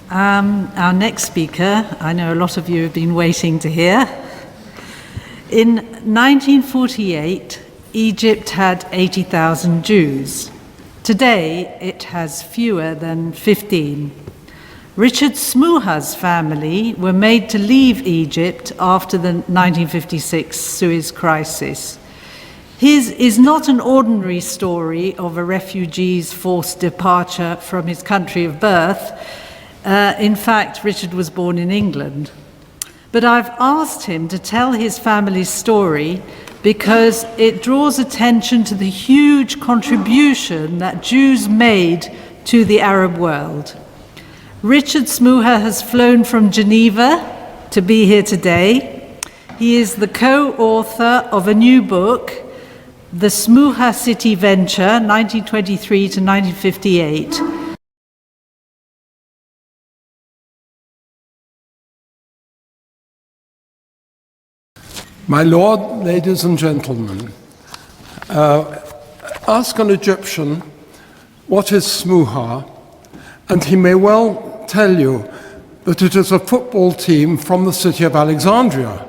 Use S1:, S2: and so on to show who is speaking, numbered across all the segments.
S1: Our next speaker, I know a lot of you have been waiting to hear. In 1948, Egypt had 80,000 Jews. Today, it has fewer than 15. Richard Smuha's family were made to leave Egypt after the 1956 Suez Crisis. His is not an ordinary story of a refugee's forced departure from his country of birth. In fact, Richard was born in England. But I've asked him to tell his family's story because it draws attention to the huge contribution that Jews made to the Arab world. Richard Smuha has flown from Geneva to be here today. He is the co-author of a new book, The Smuha City Venture, 1923 to 1958.
S2: My Lord, ladies and gentlemen, ask an Egyptian what is Smuha, and he may well tell you that it is a football team from the city of Alexandria.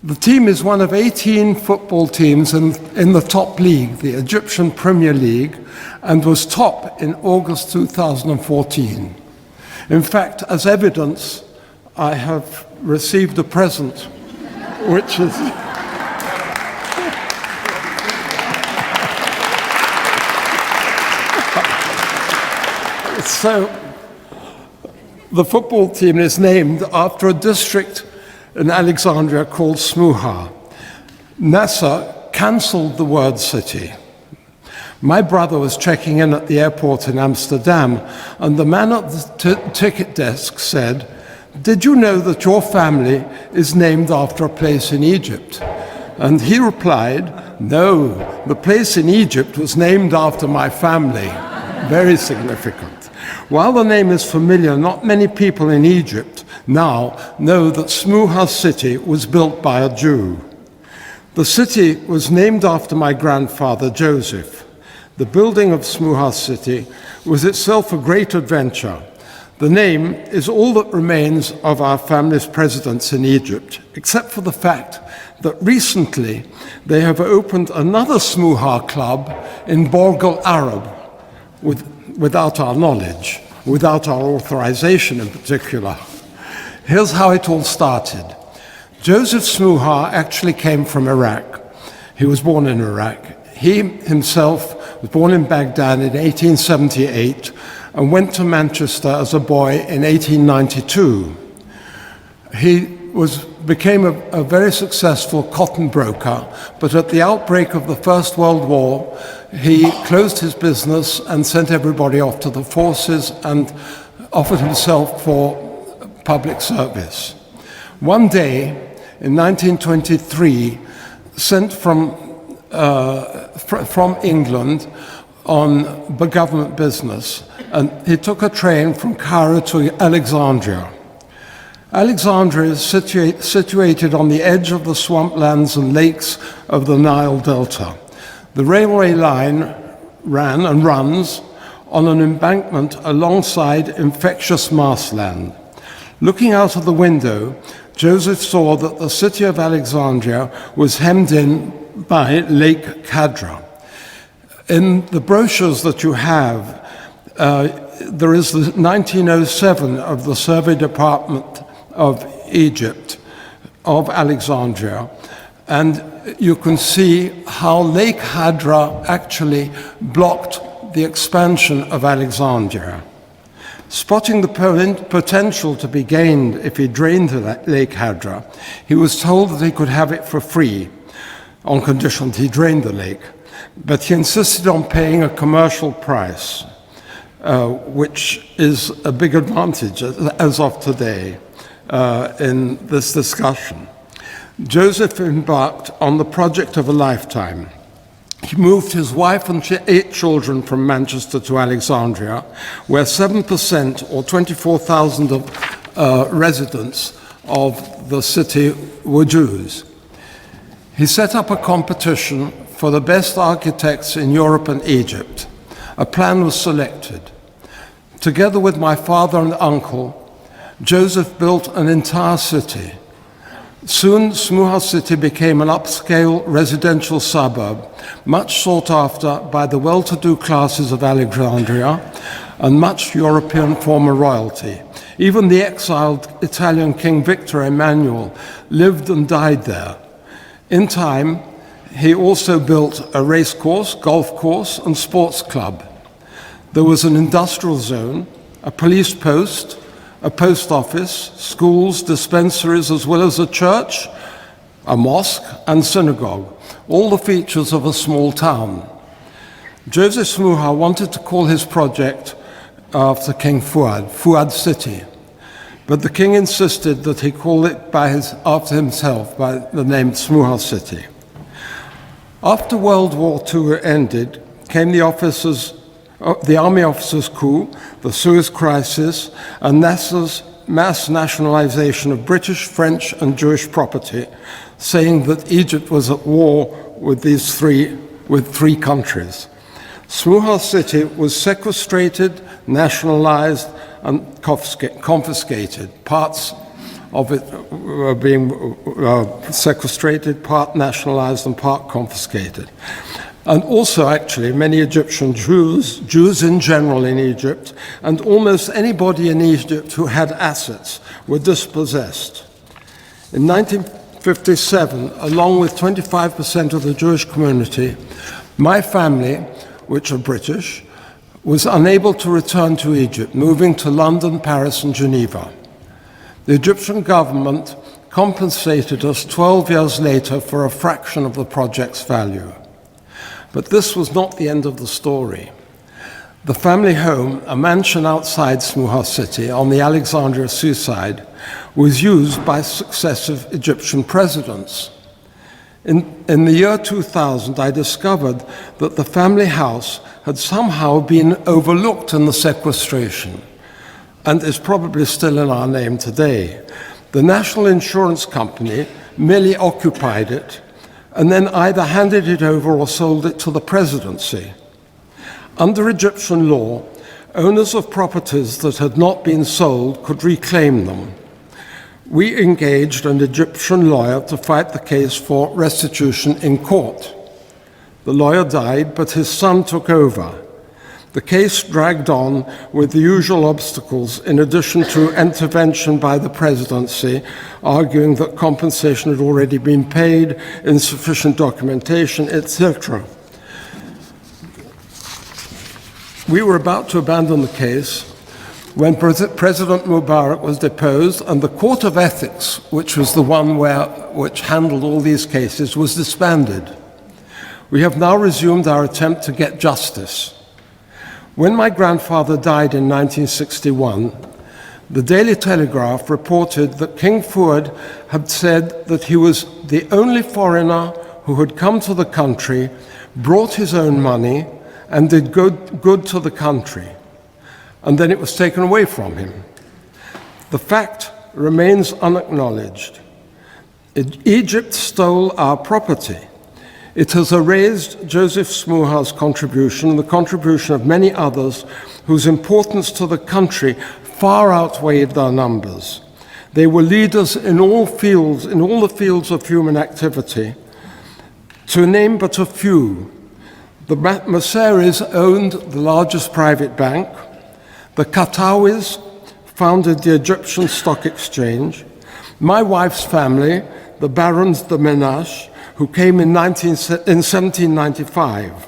S2: The team is one of 18 football teams in the top league, the Egyptian Premier League, and was top in August 2014. In fact, as evidence, I have received a present which is so the football team is named after a district in Alexandria called Smuha. Nasser cancelled the word city. My brother was checking in at the airport in Amsterdam, and the man at the ticket desk said, "Did you know that your family is named after a place in Egypt?" And he replied, "No, the place in Egypt was named after my family." Very significant. While the name is familiar, not many people in Egypt now know that Smuha city was built by a Jew. The city was named after my grandfather, Joseph. The building of Smuha city was itself a great adventure. The name is all that remains of our family's presidents in Egypt, except for the fact that recently they have opened another Smuha club in Borg Al Arab, without our knowledge, without our authorization in particular. Here's how it all started. Joseph Smuha actually came from Iraq. He was born in Iraq. He himself was born in Baghdad in 1878 and went to Manchester as a boy in 1892. He became a very successful cotton broker, but at the outbreak of the First World War, he closed his business and sent everybody off to the forces and offered himself for public service. One day in 1923, sent from England on government business, and he took a train from Cairo to Alexandria. Alexandria is situated on the edge of the swamplands and lakes of the Nile Delta. The railway line ran and runs on an embankment alongside infectious marshland. Looking out of the window, Joseph saw that the city of Alexandria was hemmed in by Lake Kadra. In the brochures that you have, there is the 1907 of the Survey Department of Egypt, of Alexandria, and you can see how Lake Hadra actually blocked the expansion of Alexandria. Spotting the potential to be gained if he drained Lake Hadra, he was told that he could have it for free, on condition that he drained the lake. But he insisted on paying a commercial price, which is a big advantage as of today in this discussion. Joseph embarked on the project of a lifetime. He moved his wife and 8 children from Manchester to Alexandria, where 7% or 24,000 of residents of the city were Jews. He set up a competition for the best architects in Europe and Egypt. A plan was selected. Together with my father and uncle, Joseph built an entire city. Soon, Smuha city became an upscale residential suburb, much sought after by the well-to-do classes of Alexandria and much European former royalty. Even the exiled Italian King Victor Emmanuel lived and died there. In time, he also built a racecourse, golf course, and sports club. There was an industrial zone, a police post, a post office, schools, dispensaries, as well as a church, a mosque, and synagogue, all the features of a small town. Joseph Smuha wanted to call his project after King Fuad, Fuad City, but the king insisted that he call it after himself by the name Smuha City. After World War II ended, came the army officers' coup, the Suez Crisis, and Nasser's mass nationalization of British, French, and Jewish property, saying that Egypt was at war with three countries. Smuha city was sequestrated, nationalized, and confiscated. Parts of it were being sequestrated, part nationalized, and part confiscated. And also, actually, many Egyptian Jews in general in Egypt, and almost anybody in Egypt who had assets were dispossessed. In 1957, along with 25% of the Jewish community, my family, which are British, was unable to return to Egypt, moving to London, Paris, and Geneva. The Egyptian government compensated us 12 years later for a fraction of the project's value. But this was not the end of the story. The family home, a mansion outside Smuha city on the Alexandria seaside, was used by successive Egyptian presidents. In the year 2000, I discovered that the family house had somehow been overlooked in the sequestration, and is probably still in our name today. The National Insurance Company merely occupied it, and then either handed it over or sold it to the presidency. Under Egyptian law, owners of properties that had not been sold could reclaim them. We engaged an Egyptian lawyer to fight the case for restitution in court. The lawyer died, but his son took over. The case dragged on with the usual obstacles, in addition to intervention by the presidency, arguing that compensation had already been paid, insufficient documentation, etc. We were about to abandon the case when President Mubarak was deposed, and the Court of Ethics, which was the one which handled all these cases, was disbanded. We have now resumed our attempt to get justice. When my grandfather died in 1961, the Daily Telegraph reported that King Fuad had said that he was the only foreigner who had come to the country, brought his own money, and did good to the country. And then it was taken away from him. The fact remains unacknowledged. Egypt stole our property. It has erased Joseph Smuha's contribution and the contribution of many others whose importance to the country far outweighed their numbers. They were leaders in all the fields of human activity. To name but a few, the Maseris owned the largest private bank. The Katawis founded the Egyptian Stock Exchange. My wife's family, the Barons de Menache, who came in 1795,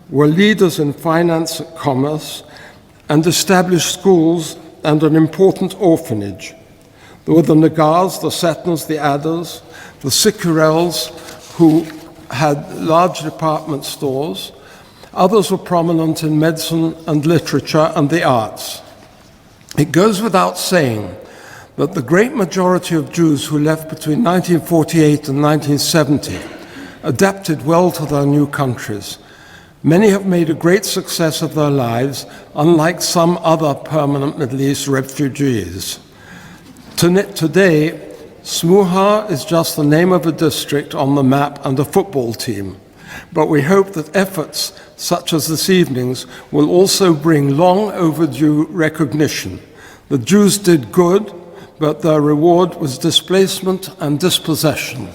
S2: were leaders in finance and commerce and established schools and an important orphanage. There were the Nagars, the Setners, the Adders, the Sikurels, who had large department stores. Others were prominent in medicine and literature and the arts. It goes without saying that the great majority of Jews who left between 1948 and 1970 adapted well to their new countries. Many have made a great success of their lives, unlike some other permanent Middle East refugees. Today, Smuha is just the name of a district on the map and a football team. but we hope that efforts such as this evening's will also bring long overdue recognition. The Jews did good, but their reward was displacement and dispossession.